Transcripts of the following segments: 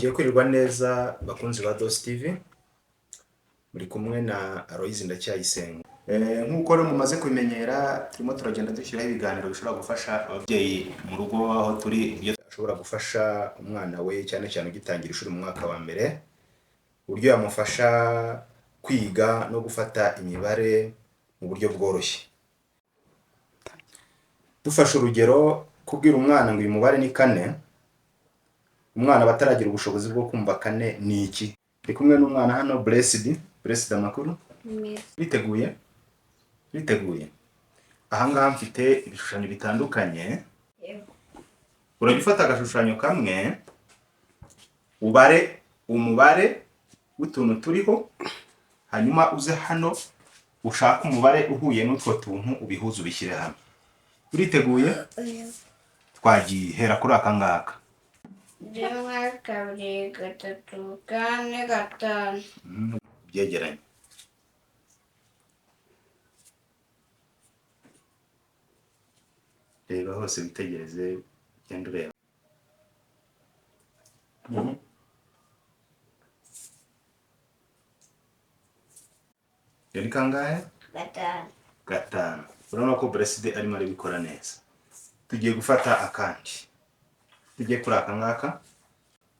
Mwongeye kwirirwa neza bakunzi ba Dos TV, muri kumwe na Aloys Ndacyayisenga. Nk'uko rero mumaze kubimenyera, turimo turagenda dushyiraho ibiganiro bishobora gufasha ababyeyi mu rugo aho turi, ibyo ashobora gufasha umwana we cyane cyane ugitangira ishuri mu mwaka wa mbere, uburyo yamufasha kwiga no gufata imibare mu buryo bworoshye. Dufashe urugero, kubwira umwana ngo uyu mubare ni 4, umwana bataragira ubushobozi bwo kumva 4 ni iki. Ndi kumwe n'umwana hano, Blessed amakuru. Biteguye. Aha ngaha mfite ibishushanyo bitandukanye. Urajya ufata agashushanyo kamwe, ubare umubare w'utuntu turiho, hanyuma uze hano ushaka umubare uhuye n'utwo tuntu ubihuze ubishyire hamwe. Uriteguye? Twagiye, hera kuri aka ngaka. 1, 2, 3, 4, 5. Byegeranye. Reba hose witegereze, genda ureba. Yari kangahe? 5. Urabona ko Blessed arimo arabikora neza. Tugiye gufata akandi. Tugiye kuri aka ngaka.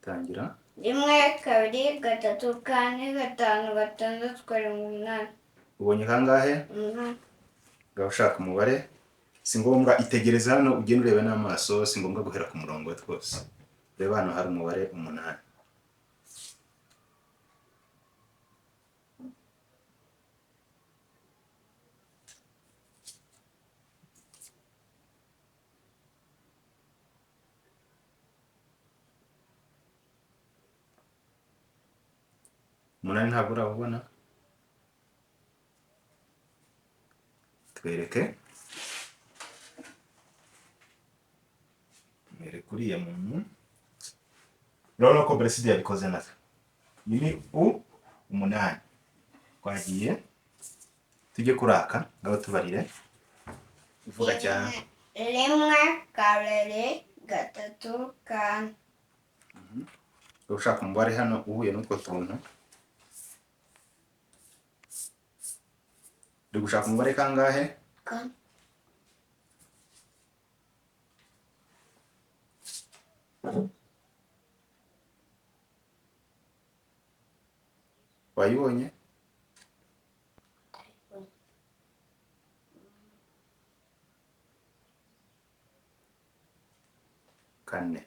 Tangira. 1, 2, 3, 4, 5, 6, 7, 8. Ubonye kangahe? 8. Ngaho ushaka umubare. Si ngombwa, itegereza hano ugenda ureba n'amaso, si ngombwa guhera ku murongo twose. Reba hano hari umubare 8. Umunani ntabwo urabubona? Twereke. Mere kuriya muntu. Urabona ko Blessed yabikoze neza. Ni 8. Twagiye. Tujye kuraka, ngaho tubarire. Uvuga cyane. 1, 2, 3, 4. Ushaka umubare hano uhuye n'utwo tuntu. Uri gushaka umubare kangahe? 4. Wayibonye? Kane.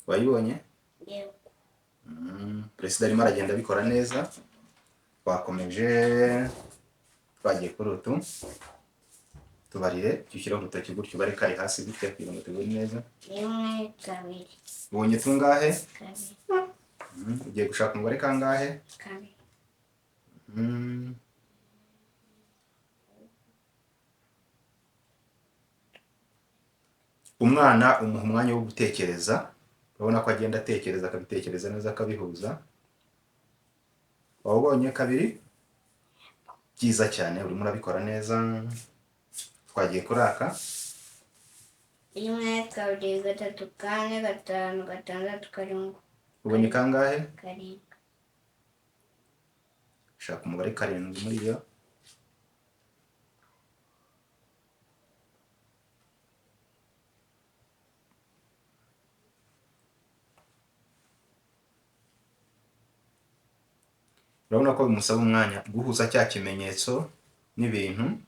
Wayibonye? Yego. Perezida arimo aragenda abikora neza. Twakomeje, twagiye kuri utu. Tubarire, cyushyira urutoki gutyo bare kari hasi gutya kugira ngo tubone neza. 1, 2. Ubonye tungahe? 2. Ugiye gushaka umubare kangahe? 2. Umwana umuha umwanya wo gutekereza. Urabona ko agenda atekereza, akabitekereza neza, akabihuza. Wabonye 2? Byiza cyane, urimo urabikora neza. Twagiye kuraka. 1, 2, 3, 4, 5, 6, 7. Ubonye kangahe? 7. Shaka umubare 7 muri yo. Urabona ko bimusaba umwanya guhuza cya kimenyetso n'ibintu.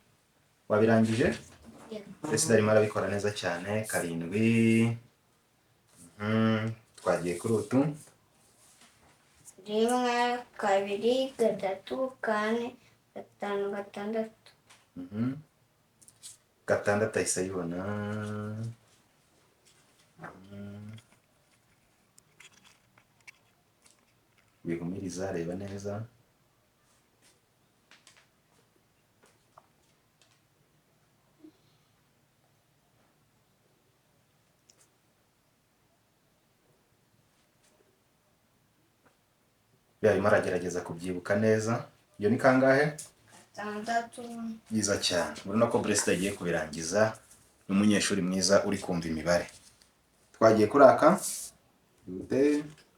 Wabirangije? Blessed arimo arabikora neza cyane. 7. Twagiye kuri utu. 1, 2, 3, 4, 5, 6. 6 ahise ayibona. Wihumiriza, reba neza. Yarimo aragerageza kubyibuka neza. Iyo ni kangahe? 6. Byiza cyane. Urabona ko Blessed agiye kubirangiza. N'umunyeshuri mwiza uri kumva imibare. Twagiye kuraka. Dute.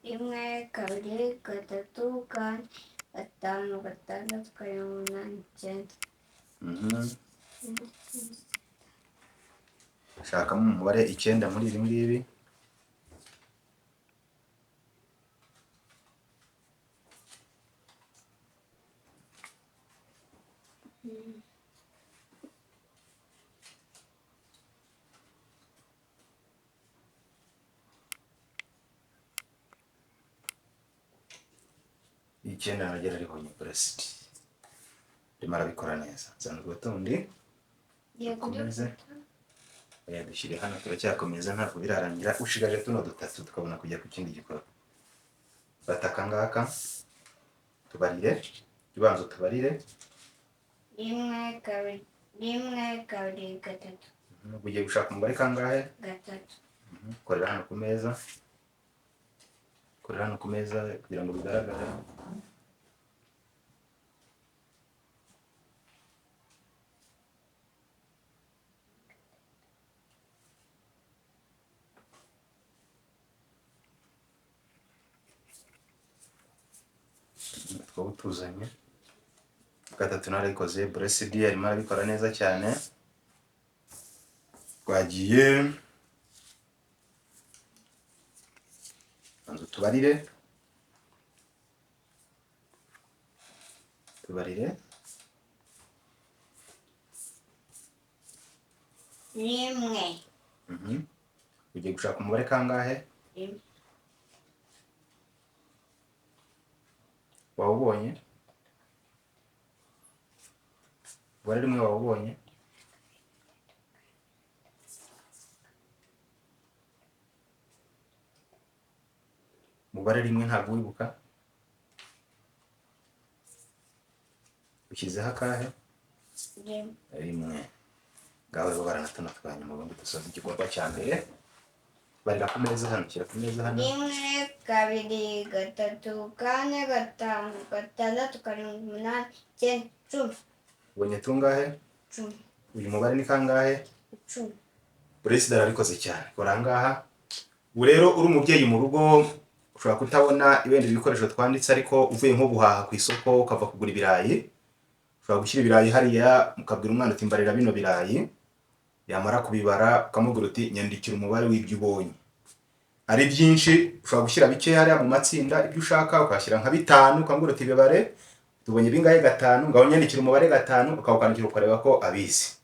rimwe kabiri gatatu kane gatanu gatandatu karindwi umunani icyenda. Shakamo umubare 9 muri ibi ngibi. Icyenda nagera aribonye Blessed. Rimwe arabikora neza. Zana urutonde. Dukomeze. Dushyire hano turacyakomeza ntabwo birarangira. Ushigaje tuno dutatu tukabona kujya ku kindi gikorwa. Bataka ngaka. Tubarire. Ibanzo tubarire. rimwe kabiri gatatu. Ugiye gushaka umubare kangahe? Gatatu. Korera hano ku meza. Korera hano ku meza kugira ngo bigaragare. Twaba tuzanye. Gatatu narayikoze. Blessed arimo arabikora neza cyane. Twagiye. Banza tubarire. Rimwe. Ugiye gushaka umubare kangahe? Rimwe. Wawubonye? Umubare rimwe wawubonye? Umubare rimwe ntabwo wibuka? Ushyizeho akahe? Rimwe. Ngaho rero baranatona twanyuma ubundi dusoza igikorwa cya mbere. Barira ku meza hano, shyira ku meza hano. rimwe kabiri gatatu kane gatanu gatandatu karindwi umunani icyenda icumi. Ubonye tungahe? 10. Uyu mubare ni kangahe? 10. Blessed arabikoze cyane. Kora ngaha. Ubu rero uri umubyeyi mu rugo ushobora kutabona ibindi bikoresho twanditse ariko uvuye nko guhaha ku isoko ukava kugura ibirayi. Ushobora gushyira ibirayi hariya mukabwira umwana uti mbarira bino birayi. Yamara kubibara ukamubwira uti nyandikira umubare w'ibyo ubonye. Ari byinshi ushobora gushyira bike hariya mu matsinda ibyo ushaka ukashyira nka 5 ukamubwira uti bibare tubonye bingahe 5 ngaho nyandikira umubare 5 ukawukandikira ukareba ko abizi.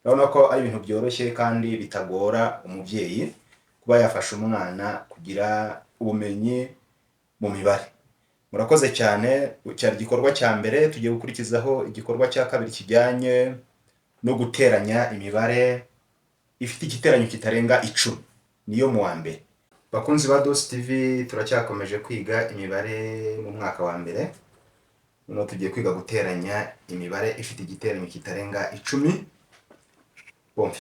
Urabona ko ari ibintu byoroshye kandi bitagora umubyeyi kuba yafasha umwana kugira ubumenyi mu mibare. Murakoze cyane. Cyari igikorwa cya mbere. Tugiye gukurikizaho igikorwa cya kabiri kijyanye no guteranya imibare ifite igiteranyo kitarenga 10. Niyo mu wa mbere. Bakunzi ba DOS TV turacyakomeje kwiga imibare mu mwaka wa mbere. None tugiye kwiga guteranya imibare ifite igiteranyo kitarenga 10.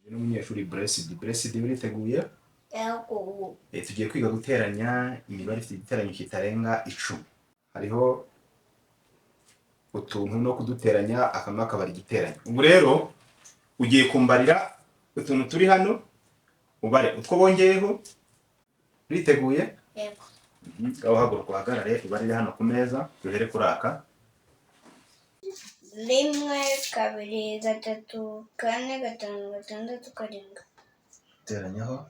N'umunyeshuri Blessed uriteguye? Yego. Tugiye kwiga guteranya imibare ifite igiteranyo kitarenga 10. Hariho utuntu no kuduteranya akamwe akabara igiteranyo. Ubu rero ugiye kumbarira utuntu turi hano ubare utwo bongeyeho. Uriteguye? Yego. Ngaho haguruka uhagarare ubarire hano ku meza duhere kuraka. rimwe kabiri gatatu kane gatanu gatandatu karindwi.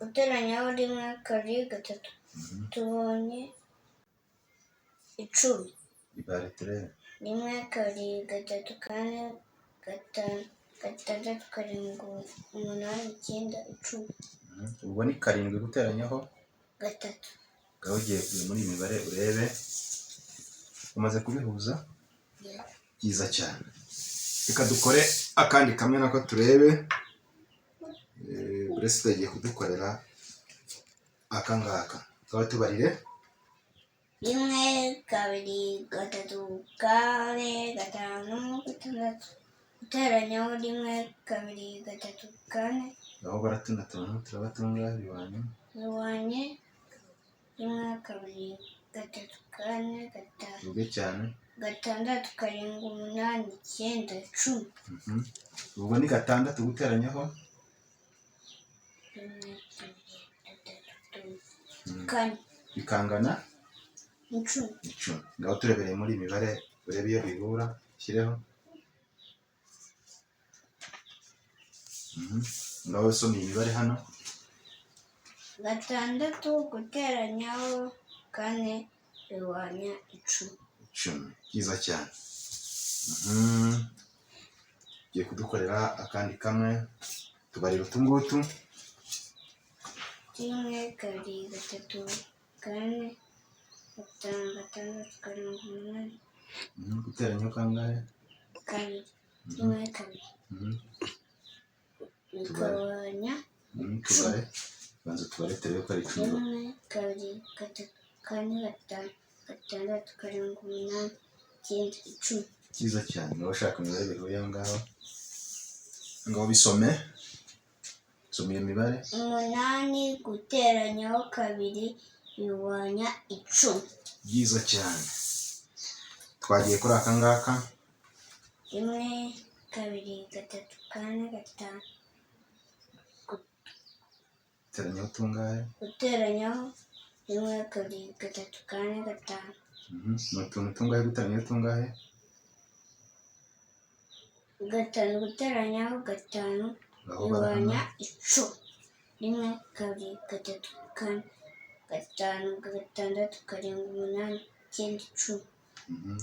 Guteranyaho rimwe kabiri gatatu. Tubonye 10. Ibare turebe. rimwe kabiri gatatu kane gatanu gatandatu karindwi umunani icyenda 10. Ubwo ni 7 guteranyaho 3. ngaho ugiye muri iyi mibare urebe umaze kubihuza. Byiza cyane. Reka dukore akandi kamwe nako turebe. Blessed agiye kudukorera akangaka. Tukaba tubarire. rimwe kabiri gatatu kane gatanu gatandatu. Guteranyaho rimwe kabiri gatatu kane. Ngaho baratuna turabatunga bibanye. Bibanye rimwe kabiri gatatu kane gatanu. Uge cyane. Gatandatu karindwi umunani icyenda 10. Ubwo ni 6 guteranyaho 1 2 3 4 5 6 bikangana icumi. icumi. Ngaho turebereye muri imibare urebe iyo bihura shyireho. Ngaho usoma iyi mibare hano. 6 guteranyaho 4 bihwanya 10. 10. Byiza cyane. Tugiye kudukorera akandi kamwe tubarira utungutu. 1 2 3 4 5 6 7 8 Guteranyaho kangahe? 2 1 2 bigabanya tubare banza tubare turebe ko ari 10. 1 2 3 4 5 6 7 8 9 10. Cyiza cyane. Niba ushaka imibare bihuye aho ngaho ngaho bisome. Soma iyo mibare. 8 guteranyaho 2 bihwanya 10. Byiza cyane. Twagiye kuri aka ngaka. 1 2 3 4 5 Guteranyaho tungahe? guteranyaho 1 2 3 4 5. Ni utuntu tungahe guteranyaho tungahe? 5 guteranyaho 5 bihwanya 10. 1 2 3 4 5 6 7 8 9 10.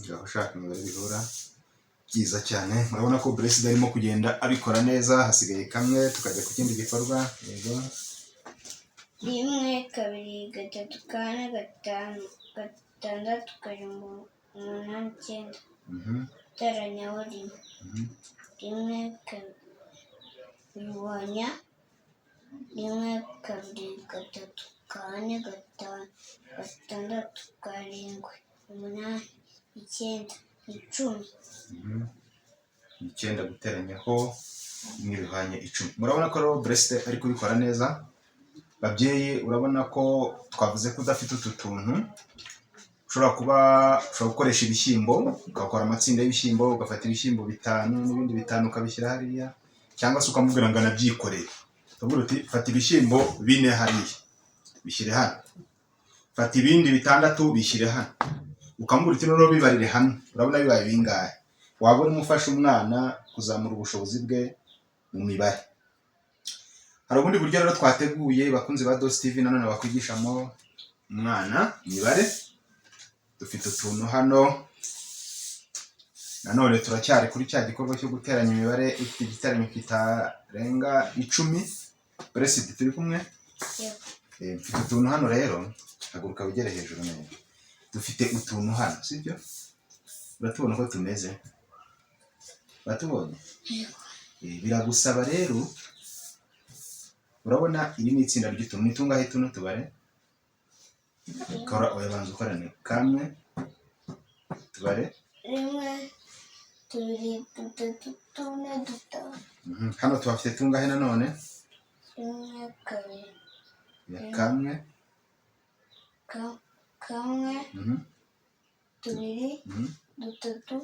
Ngaho ushaka imibare bihura. Byiza cyane. Murabona ko Blessed arimo kugenda abikora neza. Hasigaye kamwe tukajya ku kindi gikorwa. Yego. 1 2 3 4 5 6 7 8 9. Guteranyaho 1. 1 2 bihwanya 1 2 3 4 5 6 7 8 9 10. 9 guteranyaho 1 bihwanye 10. Murabona ko rero Blessed ari kubikora neza. Babyeyi urabona ko twavuze ko udafite utu tuntu ushobora gukoresha ibishyimbo ugakora amatsinda y'ibishyimbo, ugafata ibishyimbo 5 n'ibindi 5 ukabishyira hariya, cyangwa se ukamubwira ngo anabyikorere. Uvuga uti fata ibishyimbo 4 hariya bishyire hano, fata ibindi 6 bishyire hano, ukamubwira uti noneho bibarire hamwe. Urabona bibaye bingahe? Waba urimo ufasha umwana kuzamura ubushobozi bwe mu mibare. Hari ubundi buryo rero twateguye bakunze ba Dos TV nanone bakwigishamo umwana imibare. Dufite utuntu hano nanone turacyari kuri cya gikorwa cyo guteranya imibare ifite igiteranyo kitarenga 10. Blessed turi kumwe. Mfite utuntu hano rero haguruka wigere hejuru neza. Dufite utuntu hano sibyo? Uratubona ko tumeze? Batubonye? Biragusaba rero urabona iri ni itsinda ry'utuntu. Ni tungahe tuno tubare? Kora oyabanza ukorane kamwe tubare 1 2 3 4 5. Hano tubafite tungahe nanone? 1 2 kamwe kamwe 2 3 4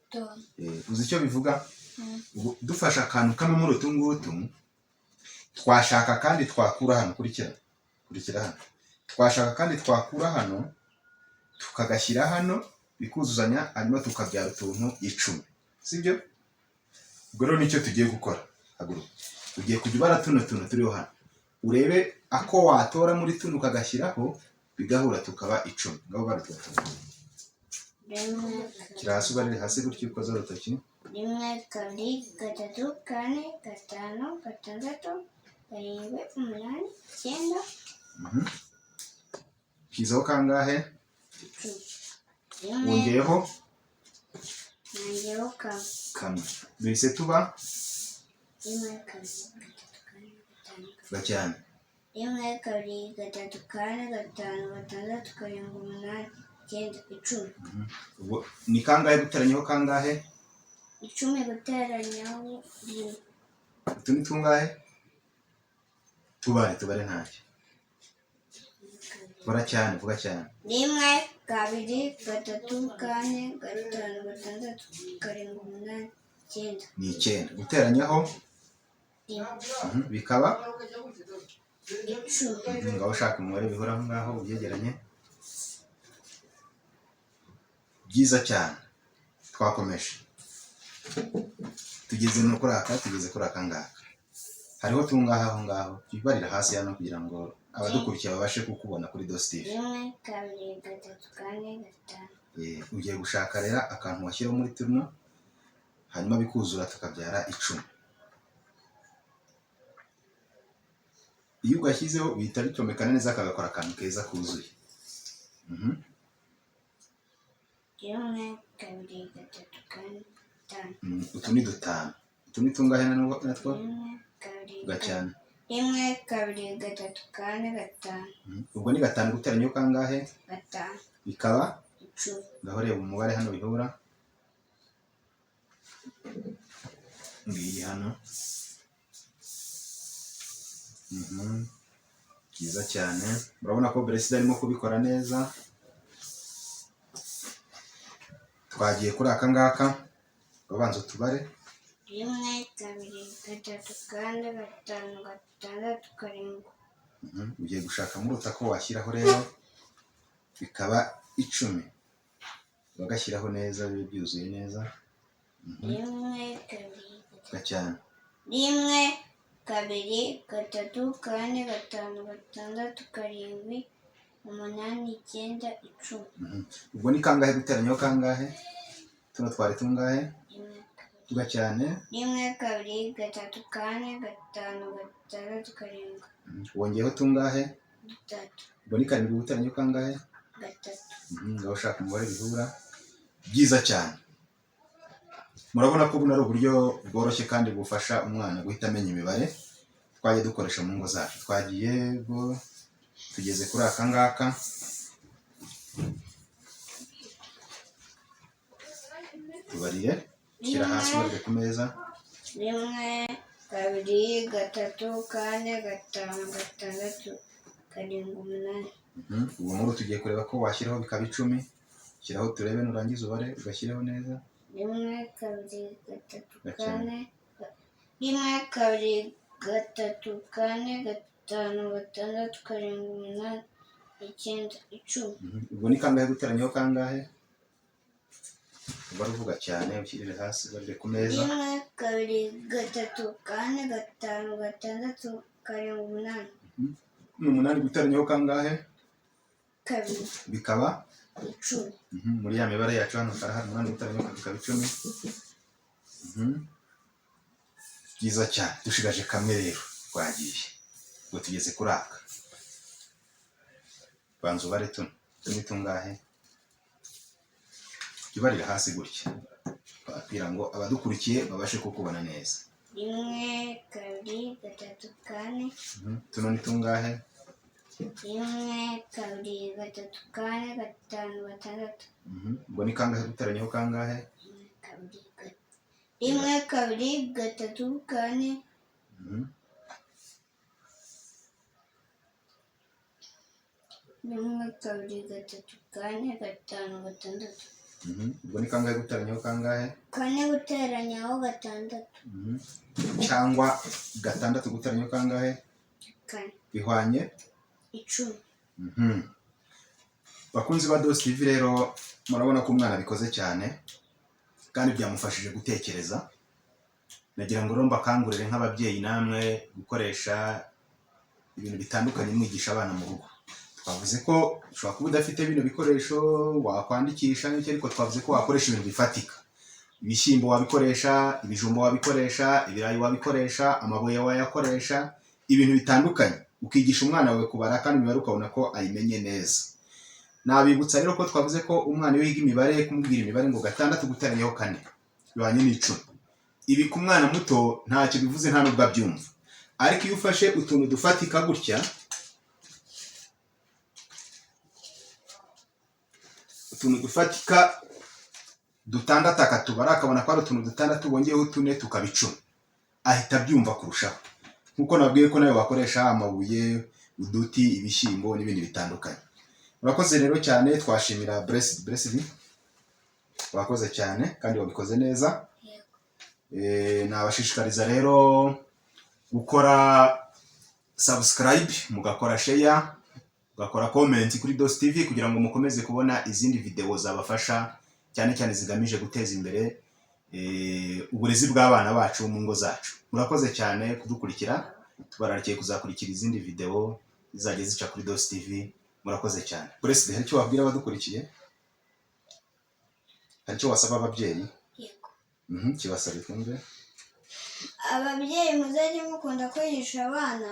5. Uzi icyo bivuga? Dufashe akantu kamwe muri utu ngutu twashaka kandi twakura hano. Kurikira hano. Twashaka kandi twakura hano tukagashyira hano bikuzuzanya, hanyuma tukabyara utuntu 10 sibyo? Ubwo rero nicyo tugiye gukora. Haguruka ugiye kujya ubara tuno tuntu turiho hano, urebe ako watora muri tuno ukagashyiraho bigahura tukaba 10. Ngaho bara tuno kirasi ubarire hasi gutyo ukoze urutoki. 1 2 3 4 5 6 7 8 9. Kizaho kangahe? 10. Wongeyeho kamwe. Bise tuba 1 2 3 4 5 vuga cyane. 1 2 3 4 5 6 7 8 9 10. Ni kangahe guteranyaho kangahe? 10 guteranyaho 1. Utu ni tungahe? Tubare ntacyo. Vuga cyane. 1 2 3 4 5 6 7 8 9. Ni 9 guteranyaho 1. bikaba icumi. ngaho ushaka umubare bihura aho ngaho ubyegeranye. Byiza cyane, twakomeje tugeze no kuri aka, tugeze kuri aka ngaka, hariho tungaha aho ngaho, tubibarira hasi hano kugira ngo abadukurikiye babashe kukubona kuri Dos TV. 1 2 3 4 5. Ugiye gushaka rero akantu washyiraho muri tuno, hanyuma bikuzura tukabyara 10. Iyo ugashyizeho bihita bicomekana neza, kagakora akantu keza kuzuye. 1 2 3 4 5. Utu ni 5. Utu ni tungahe natwo? 1 Gacyane. 1 2 3 4 5. Ubwo ni 5 guteranya yo kangahe? 5. Bikaba 10. ngaho reba umubare hano bihura. Ngiyi hano. Byiza cyane, murabona ko Blessed arimo kubikora neza. Twagiye kuri aka ngaka, babanza utubare. 1 2 3 4 5 6 7. Ugiye gushaka muri utako washyiraho rero, bikaba 10. Bagashyiraho neza, bibe byuzuye neza. 1 2 Gacyane. 1 2 3 4 5 6 7 8 9 10. Ubwo ni kangahe guteranyaho kangahe? Tuno twari tungahe? Gacyane. 1 2 3 4 5 6 7. Wongeyeho tungahe? 3. Ubwo ni 7 guteranyaho kangahe? 3. Ngaho ushaka umubare bihura. Byiza cyane, murabona ko buno ari uburyo bworoshye kandi bufasha umwana guhita amenya imibare twagiye dukoresha mu ngo zacu. Twagiye tugeze kuri aka ngaka, tubarire, shyira hasi barire ku meza. 1 2 3 4 5 6 7 8. Ubu muri tugiye kureba ko washyiraho bikaba 10. Shyiraho turebe, nurangiza ubare ugashyiraho neza. 1 2 3 4 1 2 3 4 5 6 7 8 9 10. Ubwo ni kangahe guteranyaho kangahe? Ubare uvuga cyane, ushyirire hasi barire ku meza. 1 2 3 4 5 6 7 8. 8 guteranyaho kangahe? 2. Bikaba 10. muri ya mibare yacu hano karahari 8 guteranyaho bikaba 10. Byiza cyane, dushigaje kamwe rero, twagiye ngo tugeze kuri aka. Banza ubare tuno ni tungahe? Ibarira hasi gutya kugira ngo abadukurikiye babashe kukubona neza. 1 2 3 4. Tuno ni tungahe? 1 2 3 4 5 6. Ubwo ni kangahe guteranyaho kangahe? 1 2 3 4. 1 2 3 4 5 6. Ubwo ni kangahe guteranyaho kangahe? 4 guteranyaho 6. Cyangwa 6 guteranyaho kangahe? 4. Bihwanye 10. Bakunzi ba Dos TV rero, murabona ko umwana bikoze cyane kandi byamufashije gutekereza. Nagira ngo romba kangurire nk'ababyeyi namwe gukoresha ibintu bitandukanye mwigisha abana mu rugo. Twavuze ko ushobora kuba udafite bino bikoresho wakwandikisha n'icyo, ariko twavuze ko wakoresha ibintu bifatika. Ibishyimbo wabikoresha, ibijumba wabikoresha, ibirayi wabikoresha, amabuye wayakoresha, ibintu bitandukanye ukigisha umwana wawe kubara kandi imibare ukabona ko ayimenye neza. Nabibutsa rero ko twavuze ko umwana iyo yiga imibare, kumubwira imibare ngo 6 guteranyaho 4 bihwanye n'10. Ibi ku mwana muto ntacyo bivuze, nta nubwo abyumva, ariko iyo ufashe utuntu dufatika gutya, utuntu dufatika 6 akatubara akabona ko ari utuntu 6 wongeyeho 4 tukaba 10, ahita abyumva kurushaho. Nkuko nabwiye ko nawe wakoresha amabuye, uduti, ibishyimbo n'ibindi bitandukanye. Urakoze rero cyane, twashimira Blessed, wakoze cyane kandi wabikoze neza. Nabashishikariza rero gukora subscribe, mugakora share, mugakora comment kuri DOS TV kugira ngo mukomeze kubona izindi video zabafasha cyane cyane zigamije guteza imbere uburezi bw'abana bacu mu ngo zacu. Murakoze cyane kudukurikira, tubararikiye kuzakurikira izindi video zizajya zica kuri DOS TV. Murakoze cyane. President, hari icyo wabwira abadukurikiye? Hari icyo wasaba ababyeyi? Yego. Kibasabe twumve. Ababyeyi muzajye mukunda kwigisha abana,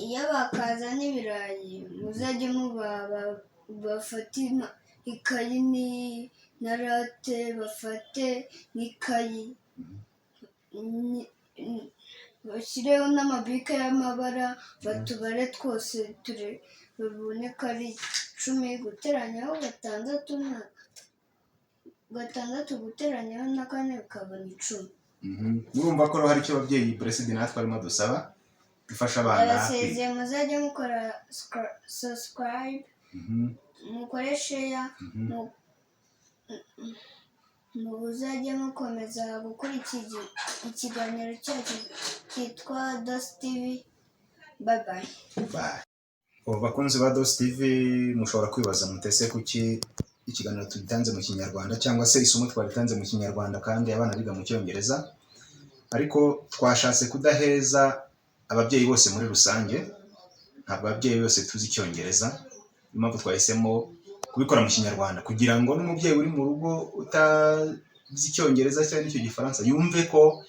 iyo bakazana ibirayi muzajye bafate ikayi na rate, bafate n'ikayi, bashyireho n'amabike y'amabara, batubare twose babone ko ari 10 guteranyaho 6 gatandatu guteranyaho na 4 bikabona 10. Murumva ko hari icyo ababyeyi President natwe arimo dusaba dufasha abana. Abasezeye muzajye mukora subscribe, mukore share, muzajye mukomeza gukora ikiganiro cyacu cyitwa DOS TV. Bye bye. Bye. Bakunzi ba DOS TV, mushobora kwibaza mutese kuki ikiganiro tugitanze mu Kinyarwanda cyangwa se isomo twaritanze mu Kinyarwanda kandi abana biga mu Cyongereza, ariko twashatse kudaheza ababyeyi bose muri rusange. Ntabwo ababyeyi bose tuzi Icyongereza, impamvu twahisemo kubikora mu Kinyarwanda kugira ngo n'umubyeyi uri mu rugo utazi Icyongereza cyangwa n'icyo Gifaransa yumve ko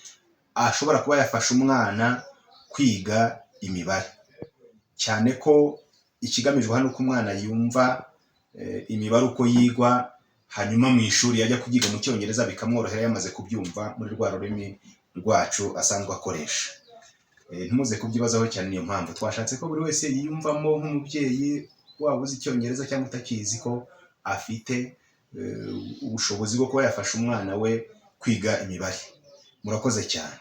ashobora kuba yafasha umwana kwiga imibare, cyane ko ikigamijwe hano ko umwana yumva imibare uko yigwa, hanyuma mu ishuri yajya kugiga mu Cyongereza bikamworohera yamaze kubyumva muri rwa rurimi rwacu asanzwe akoresha. Ntumuze kubyibazaho cyane, niyo mpamvu twashatse ko buri wese yiyumvamo nk'umubyeyi waba uzi Icyongereza cyangwa utakizi ko afite ubushobozi bwo kuba yafasha umwana we kwiga imibare. Murakoze cyane.